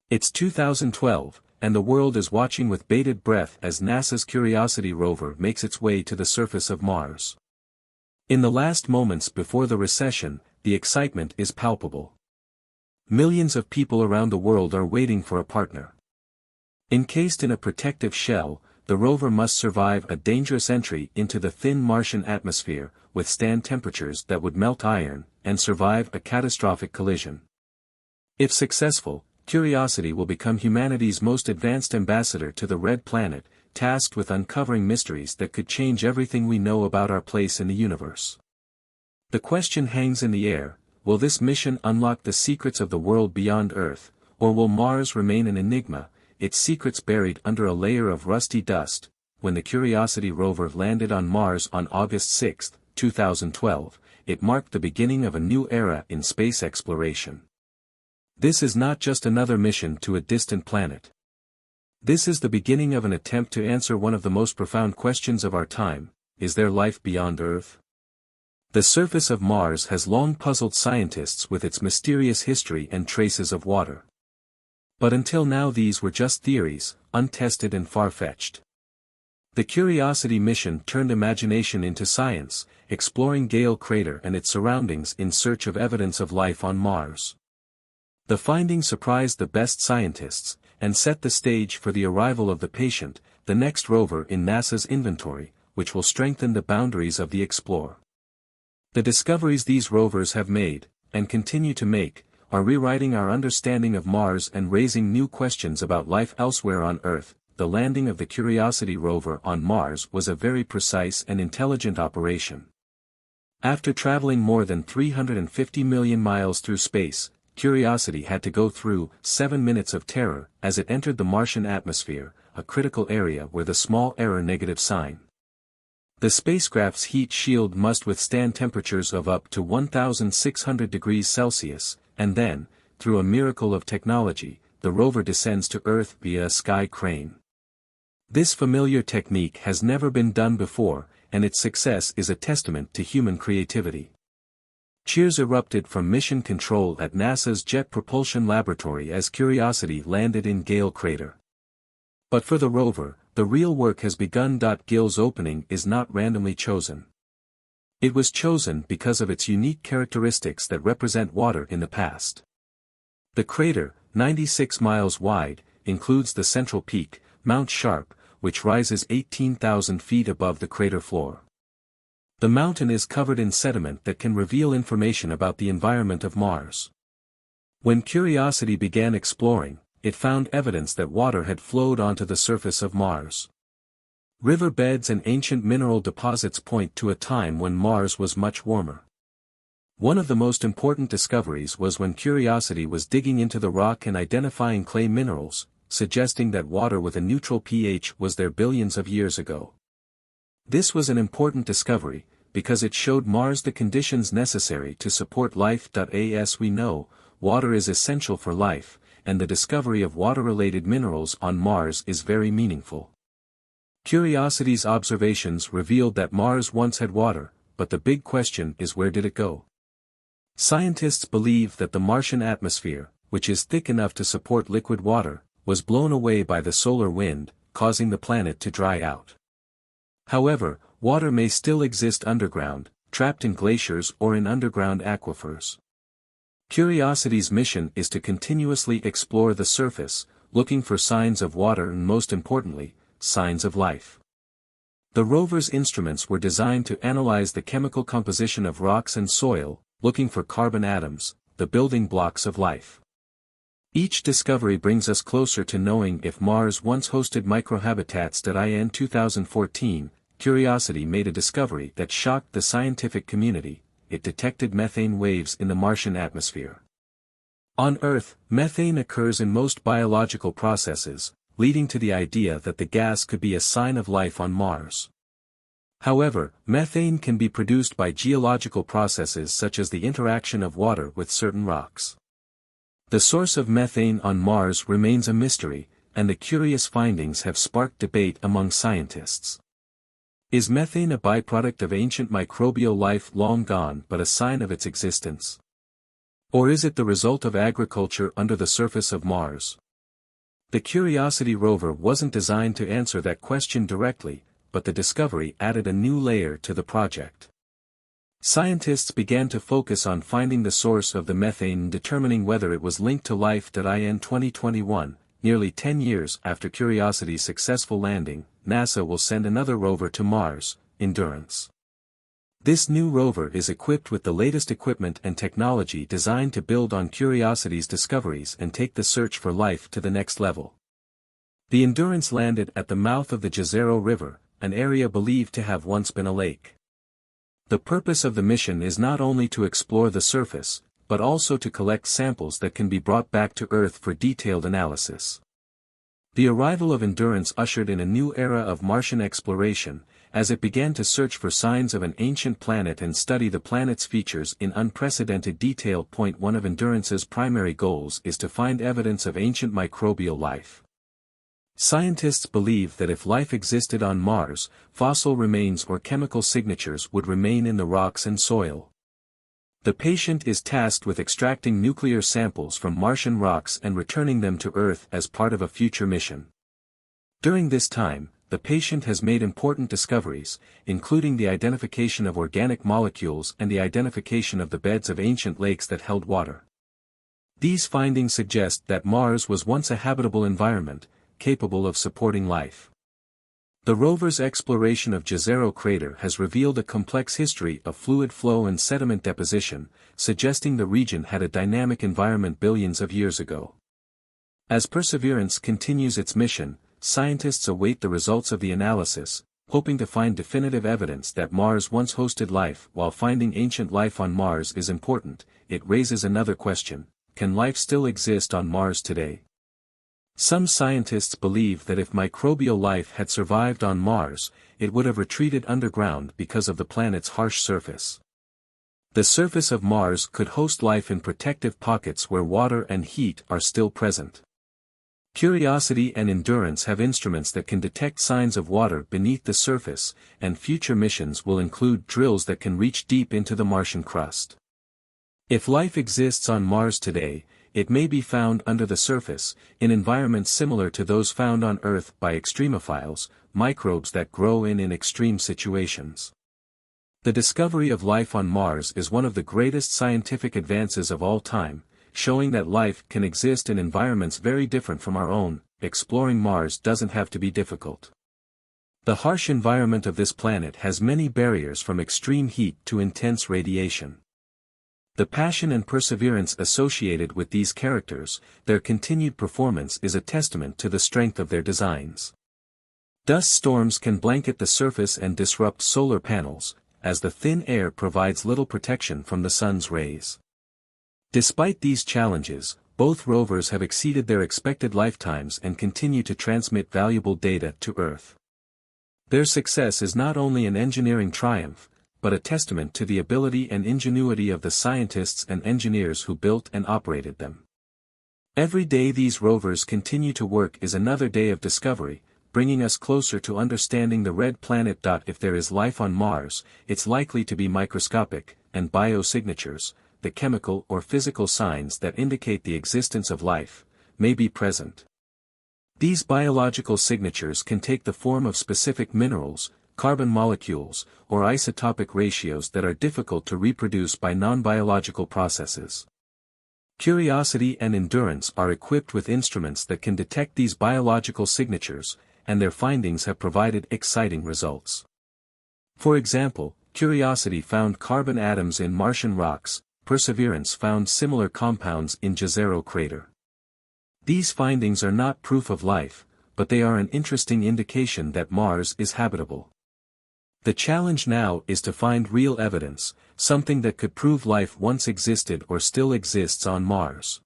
It's 2012, and the world is watching with bated breath as NASA's Curiosity rover makes its way to the surface of Mars. In the last moments before the recession, the excitement is palpable. Millions of people around the world are waiting for a partner. Encased in a protective shell, the rover must survive a dangerous entry into the thin Martian atmosphere, withstand temperatures that would melt iron, and survive a catastrophic collision. If successful, Curiosity will become humanity's most advanced ambassador to the Red Planet, tasked with uncovering mysteries that could change everything we know about our place in the universe. The question hangs in the air: will this mission unlock the secrets of the world beyond Earth, or will Mars remain an enigma, its secrets buried under a layer of rusty dust? When the Curiosity rover landed on Mars on August 6, 2012, it marked the beginning of a new era in space exploration. This is not just another mission to a distant planet. This is the beginning of an attempt to answer one of the most profound questions of our time: is there life beyond Earth? The surface of Mars has long puzzled scientists with its mysterious history and traces of water. But until now these were just theories, untested and far-fetched. The Curiosity mission turned imagination into science, exploring Gale Crater and its surroundings in search of evidence of life on Mars. The findings surprised the best scientists, and set the stage for the arrival of the Patient, the next rover in NASA's inventory, which will strengthen the boundaries of the Explorer. The discoveries these rovers have made, and continue to make, are rewriting our understanding of Mars and raising new questions about life elsewhere on Earth. The landing of the Curiosity rover on Mars was a very precise and intelligent operation. After traveling more than 350 million miles through space, Curiosity had to go through 7 minutes of terror as it entered the Martian atmosphere, a critical area where the small error negative sign. The spacecraft's heat shield must withstand temperatures of up to 1,600 degrees Celsius, and then, through a miracle of technology, the rover descends to Earth via a sky crane. This familiar technique has never been done before, and its success is a testament to human creativity. Cheers erupted from mission control at NASA's Jet Propulsion Laboratory as Curiosity landed in Gale Crater. But for the rover, the real work has begun. Gale's opening is not randomly chosen. It was chosen because of its unique characteristics that represent water in the past. The crater, 96 miles wide, includes the central peak, Mount Sharp, which rises 18,000 feet above the crater floor. The mountain is covered in sediment that can reveal information about the environment of Mars. When Curiosity began exploring, it found evidence that water had flowed onto the surface of Mars. River beds and ancient mineral deposits point to a time when Mars was much warmer. One of the most important discoveries was when Curiosity was digging into the rock and identifying clay minerals, suggesting that water with a neutral pH was there billions of years ago. This was an important discovery, because it showed Mars the conditions necessary to support life. As we know, water is essential for life, and the discovery of water-related minerals on Mars is very meaningful. Curiosity's observations revealed that Mars once had water, but the big question is, where did it go? Scientists believe that the Martian atmosphere, which is thick enough to support liquid water, was blown away by the solar wind, causing the planet to dry out. However, water may still exist underground, trapped in glaciers or in underground aquifers. Curiosity's mission is to continuously explore the surface, looking for signs of water and, most importantly, signs of life. The rover's instruments were designed to analyze the chemical composition of rocks and soil, looking for carbon atoms, the building blocks of life. Each discovery brings us closer to knowing if Mars once hosted microhabitats. In 2014, Curiosity made a discovery that shocked the scientific community. It detected methane waves in the Martian atmosphere. On Earth, methane occurs in most biological processes, leading to the idea that the gas could be a sign of life on Mars. However, methane can be produced by geological processes such as the interaction of water with certain rocks. The source of methane on Mars remains a mystery, and the curious findings have sparked debate among scientists. Is methane a byproduct of ancient microbial life long gone but a sign of its existence? Or is it the result of agriculture under the surface of Mars? The Curiosity rover wasn't designed to answer that question directly, but the discovery added a new layer to the project. Scientists began to focus on finding the source of the methane and determining whether it was linked to life. In 2021, nearly 10 years after Curiosity's successful landing, NASA will send another rover to Mars, Endurance. This new rover is equipped with the latest equipment and technology designed to build on Curiosity's discoveries and take the search for life to the next level. The Endurance landed at the mouth of the Jezero River, an area believed to have once been a lake. The purpose of the mission is not only to explore the surface, but also to collect samples that can be brought back to Earth for detailed analysis. The arrival of Endurance ushered in a new era of Martian exploration, as it began to search for signs of an ancient planet and study the planet's features in unprecedented detail. One of Endurance's primary goals is to find evidence of ancient microbial life. Scientists believe that if life existed on Mars, fossil remains or chemical signatures would remain in the rocks and soil. The patient is tasked with extracting nuclear samples from Martian rocks and returning them to Earth as part of a future mission. During this time, the patient has made important discoveries, including the identification of organic molecules and the identification of the beds of ancient lakes that held water. These findings suggest that Mars was once a habitable environment, capable of supporting life. The rover's exploration of Jezero crater has revealed a complex history of fluid flow and sediment deposition, suggesting the region had a dynamic environment billions of years ago. As Perseverance continues its mission, scientists await the results of the analysis, hoping to find definitive evidence that Mars once hosted life. While finding ancient life on Mars is important, it raises another question: can life still exist on Mars today? Some scientists believe that if microbial life had survived on Mars, it would have retreated underground because of the planet's harsh surface. The surface of Mars could host life in protective pockets where water and heat are still present. Curiosity and Endurance have instruments that can detect signs of water beneath the surface, and future missions will include drills that can reach deep into the Martian crust. If life exists on Mars today, it may be found under the surface, in environments similar to those found on Earth by extremophiles, microbes that grow in extreme situations. The discovery of life on Mars is one of the greatest scientific advances of all time, showing that life can exist in environments very different from our own. Exploring Mars doesn't have to be difficult. The harsh environment of this planet has many barriers, from extreme heat to intense radiation. The passion and perseverance associated with these characters, their continued performance, is a testament to the strength of their designs. Dust storms can blanket the surface and disrupt solar panels, as the thin air provides little protection from the sun's rays. Despite these challenges, both rovers have exceeded their expected lifetimes and continue to transmit valuable data to Earth. Their success is not only an engineering triumph, but a testament to the ability and ingenuity of the scientists and engineers who built and operated them. Every day these rovers continue to work is another day of discovery, bringing us closer to understanding the red planet. If there is life on Mars, it's likely to be microscopic, and biosignatures, the chemical or physical signs that indicate the existence of life, may be present. These biological signatures can take the form of specific minerals, carbon molecules, or isotopic ratios that are difficult to reproduce by non-biological processes. Curiosity and Endurance are equipped with instruments that can detect these biological signatures, and their findings have provided exciting results. For example, Curiosity found carbon atoms in Martian rocks, Perseverance found similar compounds in Jezero crater. These findings are not proof of life, but they are an interesting indication that Mars is habitable. The challenge now is to find real evidence, something that could prove life once existed or still exists on Mars.